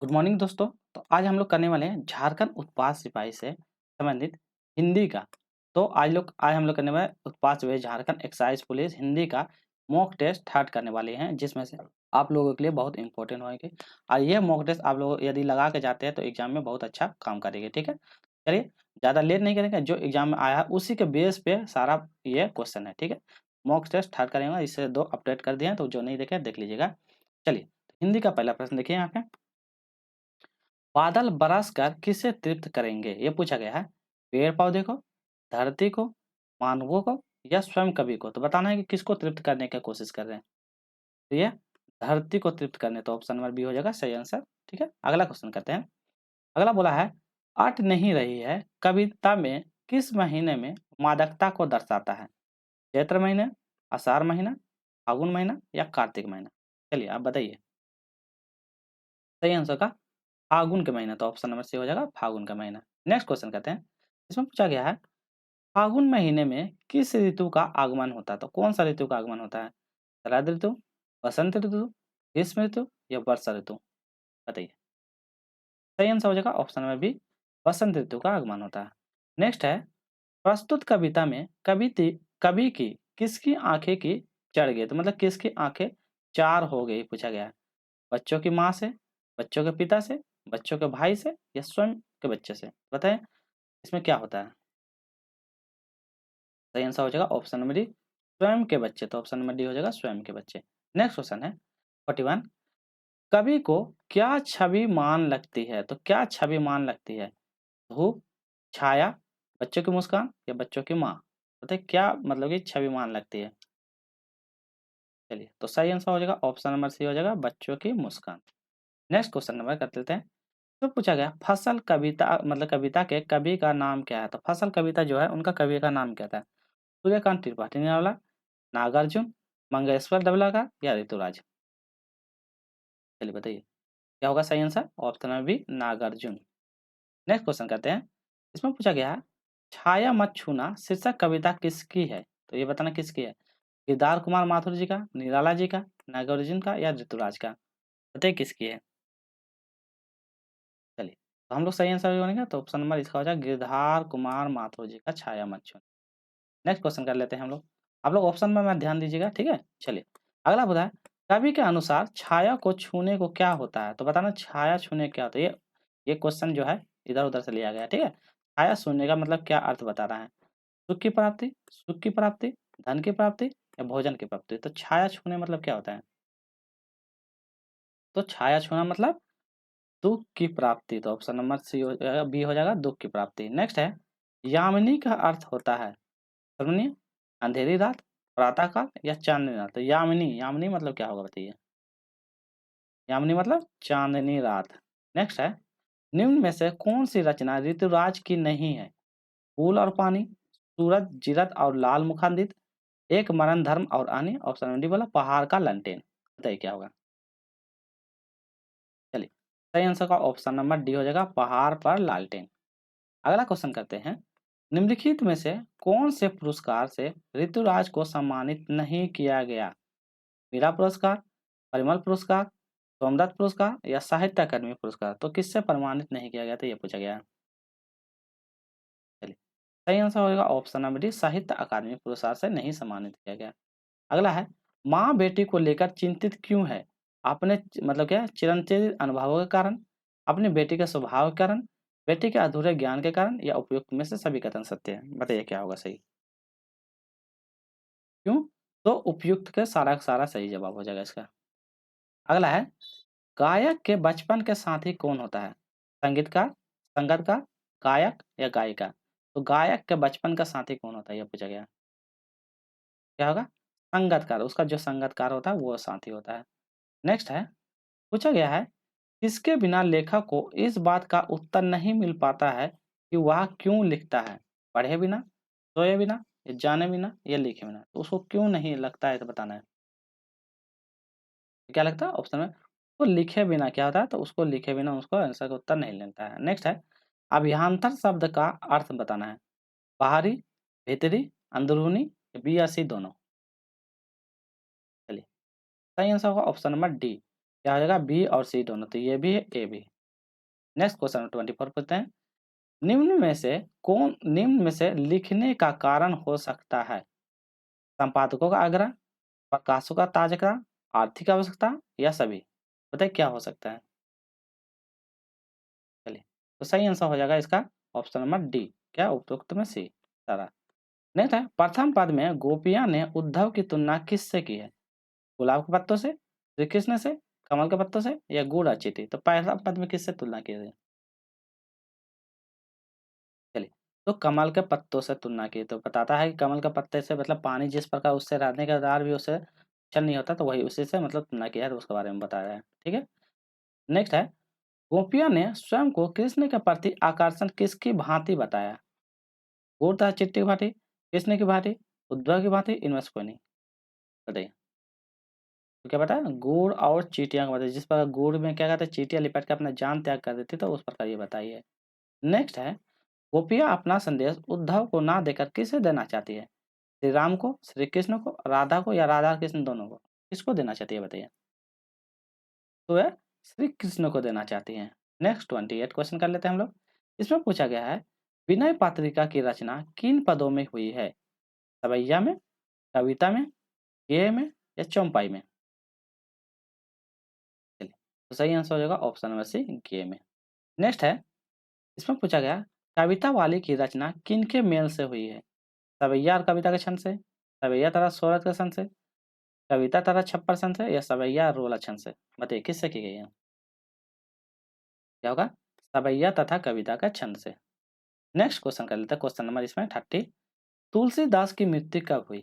Good morning दोस्तों। तो आज हम लोग करने वाले हैं झारखंड उत्पाद सिपाही से संबंधित हिंदी का। तो आज हम लोग करने वाले उत्पाद सिपाही झारखंड एक्साइज पुलिस हिंदी का मॉक टेस्ट थर्ड करने वाले हैं, जिसमें से आप लोगों के लिए बहुत इंपॉर्टेंट होंगे। और यह मॉक टेस्ट आप लोग यदि लगा के जाते हैं तो एग्जाम में बहुत अच्छा काम करेंगे। ठीक है, चलिए ज़्यादा लेट नहीं करेंगे, जो एग्जाम में आया है उसी के बेस पे सारा ये क्वेश्चन है। ठीक है, मॉक टेस्ट थर्ड करेंगे, इससे 2 अपडेट कर दिए हैं, तो जो नहीं देखे देख लीजिएगा। चलिए, हिंदी का पहला प्रश्न देखिए यहाँ पे। बादल बरसकर किसे तृप्त करेंगे? ये पूछा गया है। पेड़-पौधे को, धरती को, मानवों को या स्वयं कवि को? तो बताना है कि किसको तृप्त करने की कोशिश कर रहे हैं। तो ये धरती को तृप्त करने, तो ऑप्शन नंबर बी हो जाएगा सही आंसर। ठीक है, अगला क्वेश्चन करते हैं। अगला बोला है, अट नहीं रही है कविता में किस महीने में मादकता को दर्शाता है? चैत्र महीने, आषाढ़ महीना, फागुन महीना या कार्तिक महीना? चलिए आप बताइए। सही आंसर का फागुन के महीना, तो ऑप्शन नंबर सी हो जाएगा फागुन का महीना। नेक्स्ट क्वेश्चन करते हैं। इसमें पूछा गया है, फागुन महीने में किस ऋतु का आगमन होता है? तो कौन सा ऋतु का आगमन होता है? शरद ऋतु, बसंत ऋतु, ग्रीष्म ऋतु या वर्षा ऋतु? बताइए। सही आंसर हो जाएगा ऑप्शन नंबर बी, बसंत ऋतु का आगमन होता है। नेक्स्ट है, प्रस्तुत कविता में कवि की किसकी आंखें की चढ़ गई? तो मतलब किसकी आंखें 4 हो गई पूछा गया है। बच्चों की माँ से, बच्चों के पिता से, बच्चों के भाई से या स्वयं के बच्चे से? बताएं इसमें क्या होता है। सही आंसर हो जाएगा ऑप्शन नंबर डी, स्वयं के बच्चे, तो ऑप्शन नंबर डी हो जाएगा स्वयं के बच्चे। नेक्स्ट क्वेश्चन है 41, कवि को क्या छवि मान लगती है? तो क्या छवि मान लगती है? धूप, छाया, बच्चों की मुस्कान या बच्चों की माँ? बताइए क्या मतलब कि छवि मान लगती है। चलिए, तो सही आंसर हो जाएगा ऑप्शन नंबर सी हो जाएगा बच्चों की मुस्कान। नेक्स्ट क्वेश्चन नंबर कर लेते हैं। तो पूछा गया, फसल कविता मतलब कविता के कवि का नाम क्या है? तो फसल कविता जो है उनका कवि का नाम क्या था? सूर्यकांत त्रिपाठी निराला, नागार्जुन, मंगेशकर दबलाकर या ऋतुराज? चलिए बताइए क्या होगा सही answer. Option number B, Nagarjun. Next question करते हैं। इसमें पूछा गया है, छाया मत छूना शीर्षक कविता किसकी है? तो ये बताना किसकी है। केदार कुमार माथुर जी का, निराला जी का, नागार्जुन का या ऋतुराज का? बताइए किसकी है। चलिए, तो हम लोग सही आंसर बनेगा, तो ऑप्शन नंबर इसका हो जाएगा गिरधार कुमार माथुर जी का छाया मत छूना। नेक्स्ट क्वेश्चन कर लेते हैं हम लोग। आप लोग ऑप्शन में ध्यान दीजिएगा, ठीक है। चलिए, अगला बोला है, कवि के अनुसार छाया को छूने को क्या होता है? तो बताना छाया छूने क्या होता है। ये क्वेश्चन जो है इधर-उधर से लिया गया है, ठीक है। छाया छूने का मतलब क्या अर्थ बता रहा है? सुख की प्राप्ति, धन की प्राप्ति या भोजन की प्राप्ति? तो छाया छूने मतलब क्या होता है? तो छाया छूना मतलब दुःख की प्राप्ति, तो ऑप्शन नंबर सी हो बी हो जाएगा दुःख की प्राप्ति। नेक्स्ट है, यामिनी का अर्थ होता है सर्वनीय, अंधेरी रात, प्रातः काल या चांदनी रात? तो यामिनी, यामिनी मतलब क्या होगा बताइए। यामिनी मतलब चांदनी रात। नेक्स्ट है, निम्न में से कौन सी रचना ऋतुराज की नहीं है? फूल और पानी, सूरज, जीरत और लाल मुखान्दित, एक मरण धर्म और अन्य, ऑप्शन नंबर डी बोला पहाड़ का लंटेन। बताइए क्या होगा। चलिए, सही आंसर का ऑप्शन नंबर डी हो जाएगा पहाड़ पर लालटेन। अगला क्वेश्चन करते हैं, निम्नलिखित में से कौन से पुरस्कार से ऋतुराज को सम्मानित नहीं किया गया? मीरा पुरस्कार, परिमल पुरस्कार, सोमदत्त पुरस्कार या साहित्य अकादमी पुरस्कार? तो किससे सम्मानित नहीं किया गया था ये पूछा गया है। चलिए, सही आंसर होगा ऑप्शन नंबर डी, साहित्य अकादमी पुरस्कार से नहीं सम्मानित किया गया। अगला है, माँ बेटी को लेकर चिंतित क्यों है? अपने मतलब क्या चिरंतन अनुभवों के कारण, अपनी बेटी के स्वभाव के कारण, बेटी के अधूरे ज्ञान के कारण या उपयुक्त में से सभी कथन सत्य है? बताइए क्या होगा सही। क्यों? तो उपयुक्त के सारा का सारा सही जवाब हो जाएगा इसका। अगला है, गायक के बचपन के साथी कौन होता है? संगीतकार, संगतकार, गायक या गायिका? तो गायक के बचपन का साथी कौन होता है ये पूछा गया। क्या होगा? संगतकार, उसका जो संगतकार होता है वो साथी होता है। नेक्स्ट है, पूछा गया है, किसके बिना लेखक को इस बात का उत्तर नहीं मिल पाता है कि वह क्यों लिखता है? पढ़े बिना, सोए बिना या जाने बिना या लिखे बिना? तो उसको क्यों नहीं लगता है तो बताना है। क्या लगता है ऑप्शन में? वो लिखे बिना क्या होता है, तो उसको लिखे बिना उसको आंसर का उत्तर नहीं लगता है। नेक्स्ट है, अभ्यांतर शब्द का अर्थ बताना है। बाहरी, भीतरी, अंदरूनी, बी या सी दोनों? चलिए, सही आंसर होगा ऑप्शन नंबर डी। क्या हो जाएगा? बी और सी दोनों, तो ये भी है, ए भी। नेक्स्ट क्वेश्चन 24 पूछते हैं, निम्न में से लिखने का कारण हो सकता है? संपादकों का आग्रह, प्रकाशकों का ताज़ा, आर्थिक आवश्यकता या सभी? बताइए क्या हो सकता है? चलिए, तो सही आंसर हो जाएगा इसका ऑप्शन नंबर डी, क्या उपरोक्त में सी सारा। नेक्स्ट है, प्रथम पद में गोपियां ने उद्धव की तुलना किससे की है? गुलाब के पत्तों से, श्री कृष्ण से, कमल के पत्तों से या गुड़ और चींटी? तो पहला पद में किससे तुलना की है? चलिए, तो कमल के पत्तों से तुलना की तो बताता है कि कमल के पत्ते से मतलब पानी जिस प्रकार उससे रहने का आधार भी उससे चल नहीं होता, तो वही उसी से मतलब तुलना किया है, तो उसके बारे में बताया है। ठीक है, नेक्स्ट है, गोपियों ने स्वयं को कृष्ण के प्रति आकर्षण किसकी भांति बताया? गुड़ तथा चिट्टी की भांति, कृष्ण की भांति, उद्धव की भांति, इनमें से कोई नहीं? बताइए। तो क्या बताया? गुड़ और चींटियां की भांति, जिस प्रकार गुड़ में क्या कहते हैं, चींटियां लिपट के अपना जान त्याग कर देती, तो उस प्रकार ये बताइए। नेक्स्ट है, गोपियां अपना संदेश उद्धव को ना देकर किसे देना चाहती है? श्री राम को, श्री कृष्ण को, राधा को या राधा कृष्ण दोनों को? किसको देना चाहती है बताइए? तो वह श्री कृष्ण को देना चाहती हैं। नेक्स्ट 28 क्वेश्चन कर लेते हैं हम लोग। इसमें पूछा गया है, विनय पत्रिका की रचना किन पदों में हुई है? सवैया में, कविता में, गेय में या चौपाई में? चलिए, तो सही आंसर हो जाएगा ऑप्शन नंबर सी, गेय में। नेक्स्ट है, इसमें पूछा गया, कविता वाली की रचना किनके मेल से हुई है? सवैया और कविता के छंद से, सवैया तथा सोरठ के छंद से, कविता तथा छप्पर छंद से या सवैया और रोला छंद से? बताइए किससे की गई है? क्या होगा? सवैया तथा कविता का छंद से। नेक्स्ट क्वेश्चन कर लेते हैं, क्वेश्चन नंबर इसमें 30। तुलसीदास की मृत्यु कब हुई?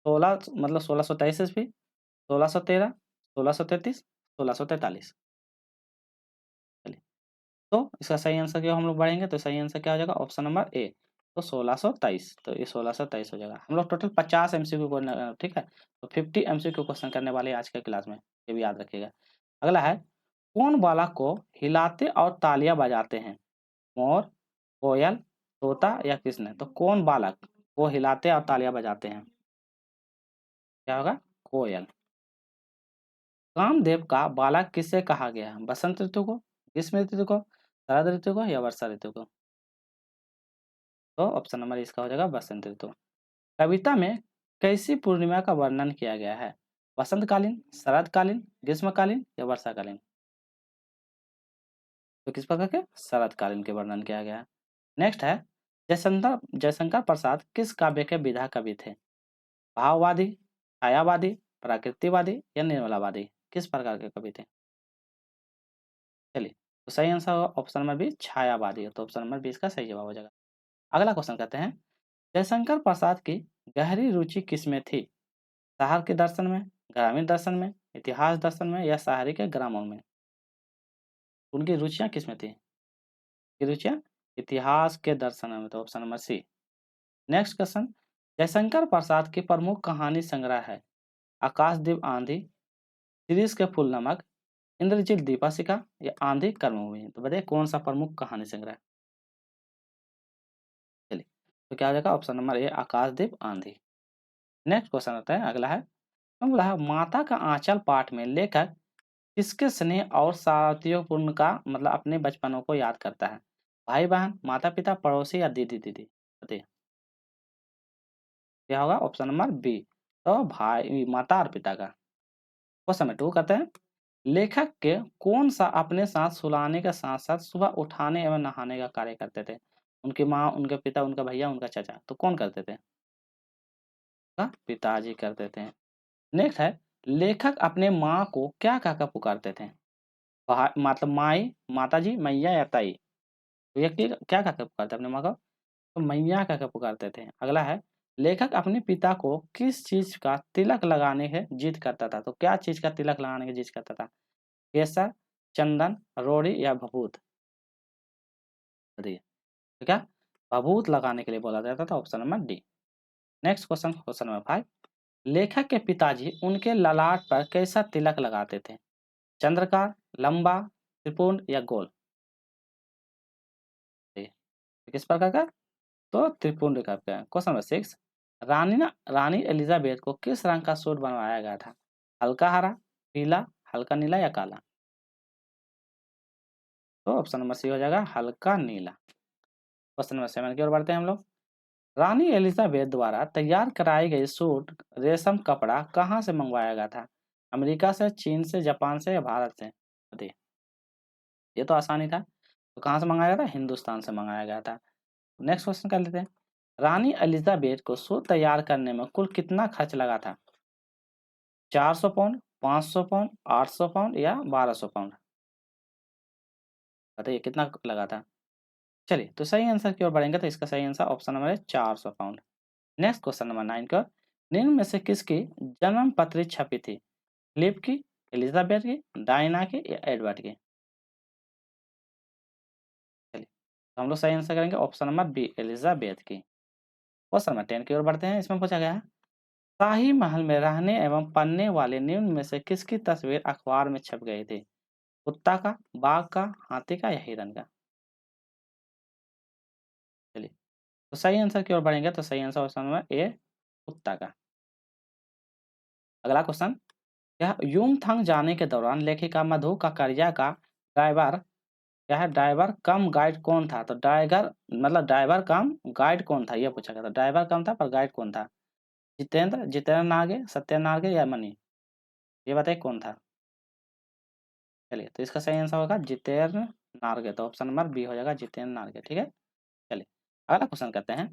16 मतलब 1623 ईस्वी, 1613, 1633, 1643? चलिए, तो इसका सही आंसर क्या हम लोग बढ़ेंगे, तो सही आंसर क्या हो जाएगा? ऑप्शन नंबर ए, तो 1623। तो ये 1623 हो जाएगा। हम लोग टोटल 50 एमसीक्यू को, ठीक है, तो 50 एमसीक्यू क्वेश्चन करने वाले हैं आज के क्लास में, ये भी याद रखिएगा। अगला है, कौन बालक को हिलाते और तालियां बजाते हैं? मोर, कोयल, तोता या कृष्ण? तो कौन बालक को हिलाते और तालियां बजाते हैं? क्या होगा? कोयल। कामदेव का बालक किससे कहा गया है? बसंत ऋतु को, ग्रीष्म ऋतु को, शरद ऋतु को या वर्षा ऋतु को? तो ऑप्शन नंबर इसका हो जाएगा बसंत ऋतु। कविता में कैसी पूर्णिमा का वर्णन किया गया है? वसंतकालीन, शरदकालीन, ग्रीष्मकालीन या वर्षाकालीन? तो किस प्रकार के? शरदकालीन के वर्णन किया गया है। नेक्स्ट है, जयशंकर जयशंकर प्रसाद किस काव्य के विधा कवि थे? भाववादी, छायावादी, प्रकृतिवादी या निर्मलावादी? किस प्रकार के कवि थे? चलिए, तो सही आंसर होगा ऑप्शन नंबर बी, छायावादी। तो ऑप्शन नंबर बी इसका सही जवाब हो जाएगा। अगला क्वेश्चन कहते हैं, जयशंकर प्रसाद की गहरी रुचि किसमें थी? शहर के दर्शन में, ग्रामीण दर्शन में, इतिहास दर्शन में या शहरी के ग्रामों में? उनकी रुचियां किसमें थी? की रुचियां इतिहास के दर्शन में, तो option number C. Next question, Jaishankar Prasad की प्रमुख कहानी संग्रह है? आकाशदीप आंधी, शिरीष के फूल नमक, इंद्रजीत दीपाशिका या आंधी कर्मभूमि? तो बताइए कौन सा प्रमुख कहानी संग्रह? चलिए, तो क्या हो जाएगा? ऑप्शन नंबर ए, आकाशदीप आंधी। नेक्स्ट क्वेश्चन आता है, अगला है, अगला है, माता का आंचल पाठ में लेखक किसके स्नेह और साथियों का मतलब अपने बचपनों को याद करता है? भाई बहन, माता पिता, पड़ोसी या दीदी दीदी? बताइए क्या होगा? ऑप्शन नंबर बी, तो भाई, माता और पिता का। क्वेश्चन नंबर 2 कहते हैं, लेखक के कौन सा अपने साथ सुलाने के साथ साथ सुबह उठाने एवं नहाने का कार्य करते थे? उनकी माँ, उनके पिता, उनका भैया, उनका चाचा? तो कौन करते थे? पिताजी करते थे। नेक्स्ट है, लेखक अपने माँ को क्या कहकर पुकारते थे? मतलब माई, माताजी, मैया या ताई? तो ये क्या कहकर पुकारते अपने माँ को? तो मैया कहकर पुकारते थे। अगला है, लेखक अपने पिता को किस चीज का तिलक लगाने की जिद करता था? तो क्या चीज का तिलक लगाने की जिद करता था? केसर, चंदन, रोड़ी या भभूत? बताइए। तो क्या भभूत लगाने के लिए बोला जाता था, option number D. Next question, question number 5, लेखक के पिताजी उनके ललाट पर कैसा तिलक लगाते थे? चंद्रकार, लंबा, त्रिपुंड या गोल? किस प्रकार का? तो त्रिपुंड का। क्वेश्चन नंबर 6, रानी एलिजाबेथ को किस रंग का सूट बनवाया गया था? हल्का हरा, पीला, हल्का नीला या काला? तो ऑप्शन नंबर सी हो जाएगा हल्का नीला। क्वेश्चन नंबर 7 की ओर बढ़ते हैं हम लोग। रानी एलिजाबेथ द्वारा तैयार कराई गई सूट रेशम कपड़ा कहाँ से मंगवाया गया था? अमेरिका से, चीन से, जापान से या भारत से? बताइए। ये तो आसानी था। तो कहाँ से मंगाया गया था? हिंदुस्तान से मंगाया गया था। नेक्स्ट क्वेश्चन कर लेते हैं। रानी एलिजाबेथ को सूट तैयार करने में कुल कितना खर्च लगा था? 400 पाउंड, 500 पाउंड, 800 पाउंड या 1200 पाउंड? बताइए कितना लगा था? चलिए, तो सही आंसर की ओर बढ़ेंगे तो इसका सही आंसर ऑप्शन नंबर है 400 पाउंड। नेक्स्ट क्वेश्चन नंबर 9 का, निम्न में से किसकी जन्म पत्री छपी थी? फिलिप की, एलिजाबेथ की, डायना की या एडवर्ड की? चलिए, तो हम लोग सही आंसर करेंगे ऑप्शन नंबर बी, एलिजाबेथ की। क्वेश्चन नंबर 10 की ओर बढ़ते हैं। इसमें पूछा गया है, शाही महल में रहने एवं पढ़ने वाले निम्न में से किसकी तस्वीर अखबार में छप गई थी? कुत्ता का, बाघ का, हाथी का या हिरन का? चलिए, तो सही आंसर की ओर बढ़ेंगे तो सही आंसर ऑप्शन नंबर ए, कुत्ता का। अगला क्वेश्चन, यह युमथांग जाने के दौरान लेखिका मधु काकड़िया का ड्राइवर, क्या है, ड्राइवर कम गाइड कौन था? तो ड्राइवर मतलब ड्राइवर कम गाइड कौन था, ये पूछा गया था। ड्राइवर कम था पर गाइड कौन था? जितेंद्र, जितेंद्र नागे, सत्य नागे या मनी? ये बताइए कौन था? चलिए, तो इसका सही आंसर होगा जितेंद्र नार्गे। तो ऑप्शन नंबर बी हो जाएगा जितेंद्र नार्गे। ठीक है। चलिए, अगला क्वेश्चन करते हैं।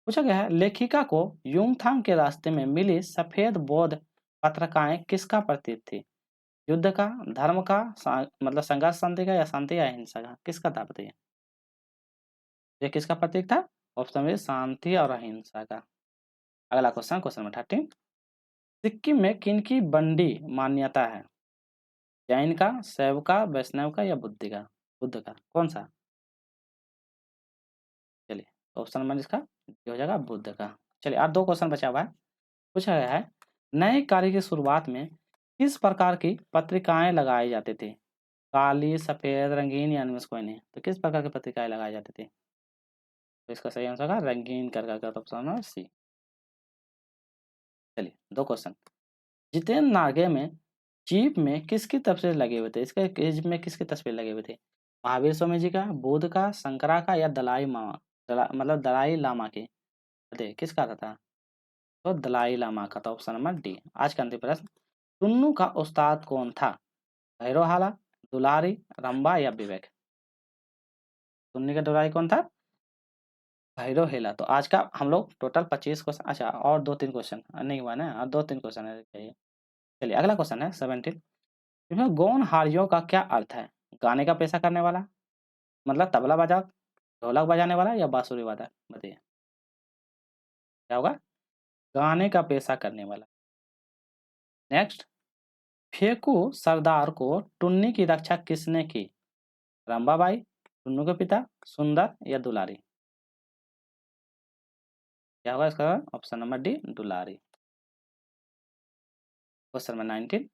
पूछा गया है, लेखिका को युमथांग के रास्ते में मिली सफेद बौद्ध पत्रिकाएं किसका प्रतीक थी? युद्ध का, धर्म का, मतलब संघर्ष शांति का या शांति या अहिंसा का? किसका था बताइए? ये किसका प्रतीक था? ऑप्शन में शांति और अहिंसा का। अगला क्वेश्चन, क्वेश्चन नंबर 13, सिक्किम में किनकी बंडी मान्यता है? जैन का, शैव का, वैष्णव का या बुद्ध का कौन सा? चलिए, ऑप्शन नंबर इसका ये हो जाएगा बुद्ध का। चलिए, और दो क्वेश्चन बचा हुआ है। पूछा गया है, नए कार्य की शुरुआत में किस प्रकार की पत्रिकाएं लगाई जाती थी? काली, सफेद, रंगीन या इनमें से कोई नहीं? तो किस प्रकार की पत्रिकाएं लगाई जाती थी? तो इसका सही आंसर होगा रंगीन कर का ऑप्शन नंबर सी। चलिए, दो क्वेश्चन, जितेंद्र नागे में जीप में किसकी तस्वीर लगे हुए थे? इसके केज में किसकी तस्वीर लगे हुए थे? महावीर स्वामी जी का, बुद्ध का, शंकरा का या दलाई मामा, मतलब दलाई लामा की? बताइए किसका था? तो दलाई लामा का। तो ऑप्शन नंबर डी। आज का अंतिम प्रश्न, टुन्नू का उस्ताद कौन था? भैरोहाला, दुलारी, रंबा या विवेक? टुन्नी का दुलारी कौन था? भैरव हेला। तो आज का हम लोग टोटल 25 क्वेश्चन, अच्छा और 2-3 क्वेश्चन नहीं हुआ ना, और 2-3 क्वेश्चन है चाहिए। चलिए, अगला क्वेश्चन है 17, इसमें गौनहारियों का क्या अर्थ है? गाने का पेशा करने वाला, मतलब तबला बाजा, ढोलक बजाने वाला या बांसुरी वादक? बताइए क्या होगा? गाने का पेशा करने वाला। नेक्स्ट, फेकू सरदार को टुन्नी की रक्षा किसने की? रंबाबाई, टुन्नू के पिता, सुंदर या दुलारी? क्या होगा इसका? ऑप्शन नंबर डी, दुलारी। क्वेश्चन नंबर 19,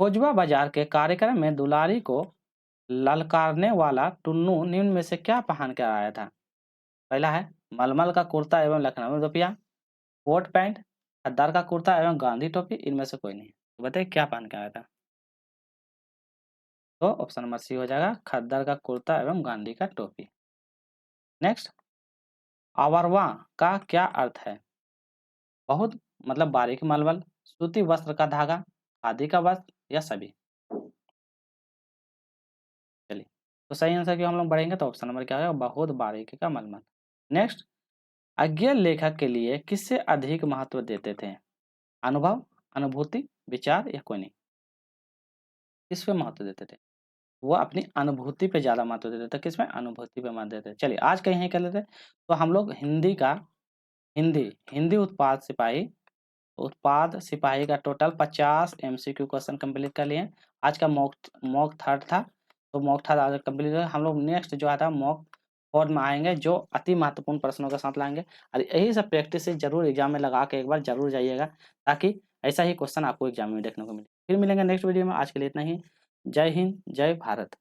खोजवा बाजार के कार्यक्रम में दुलारी को ललकारने वाला टुन्नू निम्न में से क्या पहन कर आया था? पहला है मलमल का कुर्ता एवं लखनऊ रुपया, कोट पैंट, खद्दार का कुर्ता एवं गांधी टोपी, इनमें से कोई नहीं। तो बताइए क्या पहन के आया था? तो ऑप्शन नंबर सी हो जाएगा खद्दार का कुर्ता एवं गांधी का टोपी। नेक्स्ट, अवरवा का क्या अर्थ है? बहुत, मतलब बारीक मलमल, सूती वस्त्र का धागा, खादी का वस्त्र या सभी? चलिए, तो सही आंसर की हम लोग बढ़ेंगे तो ऑप्शन नंबर क्या होगा? बहुत बारीकी का मलमल। नेक्स्ट, अज्ञ लेखक के लिए किससे अधिक महत्व देते थे? अनुभव, अनुभूति, विचार या कोई नहीं? किस पे महत्व देते थे? वो अपनी अनुभूति पे ज़्यादा महत्व देते थे। किसमें? अनुभूति पे महत्व देते थे। चलिए, आज का यहीं कर लेते हैं। तो हम लोग हिंदी का, हिंदी हिंदी उत्पाद सिपाही का टोटल 50 एमसीक्यू क्वेश्चन कंप्लीट कर लिए। आज का मॉक मॉक थर्ड था, तो मॉक थर्ड आज कंप्लीट हो। हम लोग नेक्स्ट जो आता है मॉक फोर्थ में आएंगे, जो अति महत्वपूर्ण प्रश्नों के साथ लाएंगे। और यही सब प्रैक्टिस जरूर एग्जाम में लगा के एक बार जरूर जाइएगा, ताकि ऐसा ही क्वेश्चन आपको एग्जाम में देखने को मिले। फिर मिलेंगे नेक्स्ट वीडियो में। आज के लिए इतना ही। जय हिंद, जय भारत।